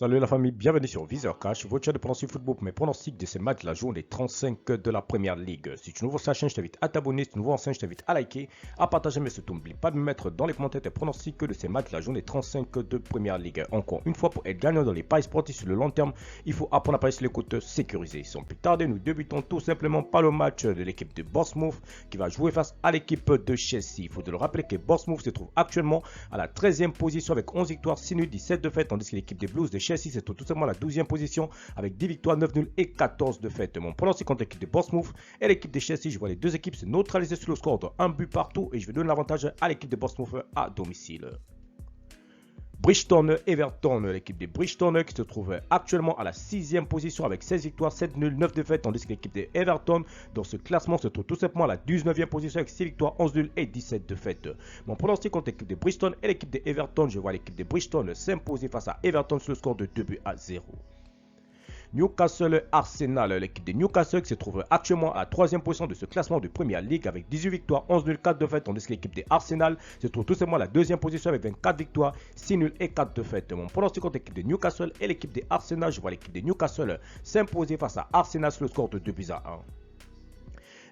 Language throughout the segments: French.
Salut la famille, bienvenue sur Viseur Cash, votre chaîne de pronostic football pour mes pronostics de ces matchs de la journée 35 de la Première Ligue. Si tu es nouveau sur la chaîne, je t'invite à t'abonner, si tu es nouveau en chaîne, je t'invite à liker, à partager, mais surtout n'oublie pas de me mettre dans les commentaires tes pronostics de ces matchs de la journée 35 de Première Ligue. Encore une fois, pour être gagnant dans les paris sportifs sur le long terme, il faut apprendre à parier sur les côtes sécurisées. Sans plus tarder, nous débutons tout simplement par le match de l'équipe de Bournemouth qui va jouer face à l'équipe de Chelsea. Il faut de le rappeler que Bournemouth se trouve actuellement à la 13e position avec 11 victoires, 6 nuls, 17 défaites, tandis que l'équipe des Blues de Chelsea se trouve tout simplement à la 12e position avec 10 victoires, 9 nuls et 14 défaites. Mon pronostic contre l'équipe de Bournemouth et l'équipe de Chelsea, je vois les deux équipes se neutraliser sur le score de 1 but partout et je vais donner l'avantage à l'équipe de Bournemouth à domicile. Bridgestone Everton, l'équipe de Bridgestone qui se trouve actuellement à la 6e position avec 16 victoires, 7 nuls, 9 défaites, tandis que l'équipe de Everton dans ce classement se trouve tout simplement à la 19e position avec 6 victoires, 11 nuls et 17 défaites. Mon pronostic contre l'équipe de Bridgestone et l'équipe de Everton, je vois l'équipe de Bridgestone s'imposer face à Everton sur le score de 2 buts à 0. Newcastle Arsenal, l'équipe de Newcastle qui se trouve actuellement à la 3e position de ce classement de Première Ligue avec 18 victoires, 11 nuls, 4 défaites, tandis que l'équipe de Arsenal se trouve tout simplement à la 2e position avec 24 victoires, 6 nuls et 4 défaites. Mon pronostic contre l'équipe de Newcastle et l'équipe de Arsenal, je vois l'équipe de Newcastle s'imposer face à Arsenal sur le score de 2 buts à 1.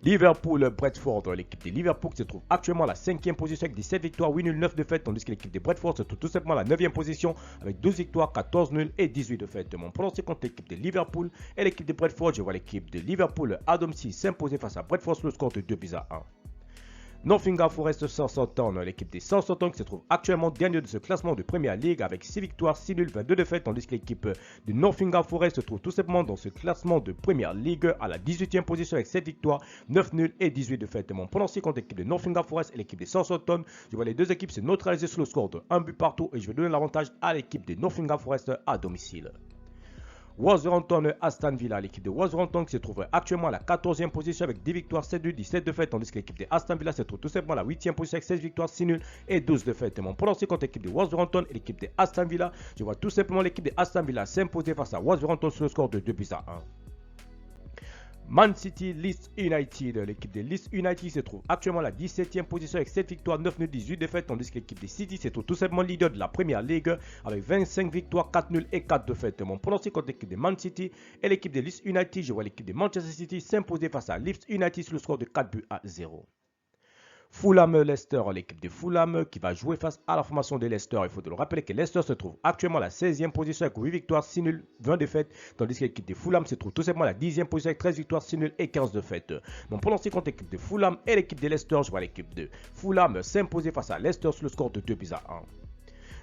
Liverpool-Brentford, l'équipe de Liverpool se trouve actuellement à la 5e position avec 17 victoires, 8 nuls, 9 défaites, tandis que l'équipe de Brentford se trouve tout simplement à la 9e position avec 12 victoires, 14 nuls et 18 défaites. Mon pronostic contre l'équipe de Liverpool et l'équipe de Brentford, je vois l'équipe de Liverpool à domicile s'imposer face à Brentford sur le score de 2 buts à 1. Nottingham Forest Southampton, l'équipe des Southampton qui se trouve actuellement dernier de ce classement de Première Ligue avec 6 victoires, 6 nuls, 22 défaites, tandis que l'équipe de Nottingham Forest se trouve tout simplement dans ce classement de Première Ligue à la 18e position avec 7 victoires, 9 nuls et 18 défaites. Mon pronostic contre l'équipe de Nottingham Forest et l'équipe des Southampton, je vois les deux équipes se neutraliser sur le score de 1 but partout et je vais donner l'avantage à l'équipe de Nottingham Forest à domicile. Wolverhampton Aston Villa, l'équipe de Wolverhampton qui se trouve actuellement à la 14e position avec 10 victoires, 7 nuls, 17 défaites, tandis que l'équipe de Aston Villa se trouve tout simplement à la 8e position avec 16 victoires, 6 nuls et 12 défaites. Mon pronostic contre l'équipe de Wolverhampton et l'équipe de Aston Villa, je vois tout simplement l'équipe de Aston Villa s'imposer face à Wolverhampton sur le score de 2 buts à 1. Man City Leeds United, l'équipe de Leeds United se trouve actuellement à la 17e position avec 7 victoires, 9 nuls, 18 défaites, tandis que l'équipe de City se trouve tout simplement leader de la Première Ligue avec 25 victoires, 4 nuls et 4 défaites. Mon pronostic contre l'équipe de Man City et l'équipe de Leeds United, je vois l'équipe de Manchester City s'imposer face à Leeds United sur le score de 4 buts à 0. Fulham-Leicester, l'équipe de Fulham qui va jouer face à la formation de Leicester. Il faut le rappeler que Leicester se trouve actuellement à la 16e position avec 8 victoires, 6 nuls, 20 défaites, tandis que l'équipe de Fulham se trouve tout simplement à la 10e position avec 13 victoires, 6 nuls et 15 défaites. Mon pronostic contre l'équipe de Fulham et l'équipe de Leicester, je vois l'équipe de Fulham s'imposer face à Leicester sur le score de 2 buts à 1.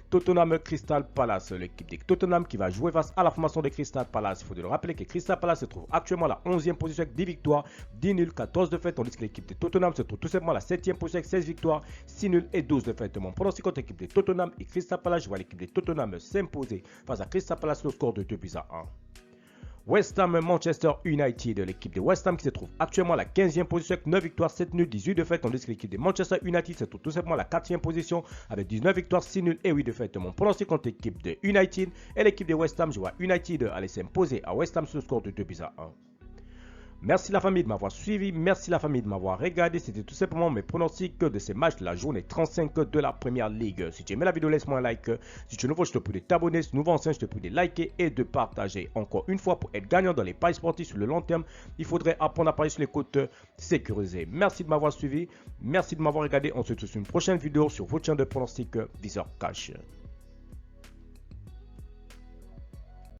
Tottenham Crystal Palace, l'équipe de Tottenham qui va jouer face à la formation de Crystal Palace. Il faut le rappeler que Crystal Palace se trouve actuellement à la 11e position avec 10 victoires, 10 nuls, 14 défaites, tandis que l'équipe de Tottenham se trouve tout simplement à la 7e position avec 16 victoires, 6 nuls et 12 défaites. Mon pronostic contre l'équipe de Tottenham et Crystal Palace, je vois l'équipe de Tottenham s'imposer face à Crystal Palace au score de 2 buts à 1. West Ham Manchester United, l'équipe de West Ham qui se trouve actuellement à la 15e position avec 9 victoires, 7 nuls, 18 défaites, tandis que l'équipe de Manchester United se trouve tout simplement à la 4e position avec 19 victoires, 6 nuls et 8 défaites. Mon pronostic contre l'équipe de United et l'équipe de West Ham, je vois United aller s'imposer à West Ham sur le score de 2 buts à 1. Merci la famille de m'avoir suivi, merci la famille de m'avoir regardé. C'était tout simplement mes pronostics de ces matchs de la journée 35 de la Première Ligue. Si tu aimais la vidéo, laisse-moi un like. Si tu es nouveau, je te prie de t'abonner. Si tu es nouveau ancien, je te prie de liker et de partager. Encore une fois, pour être gagnant dans les paris sportifs sur le long terme, il faudrait apprendre à parier sur les côtes sécurisées. Merci de m'avoir suivi, merci de m'avoir regardé. On se retrouve sur une prochaine vidéo sur votre chaîne de pronostics Viseur Cash.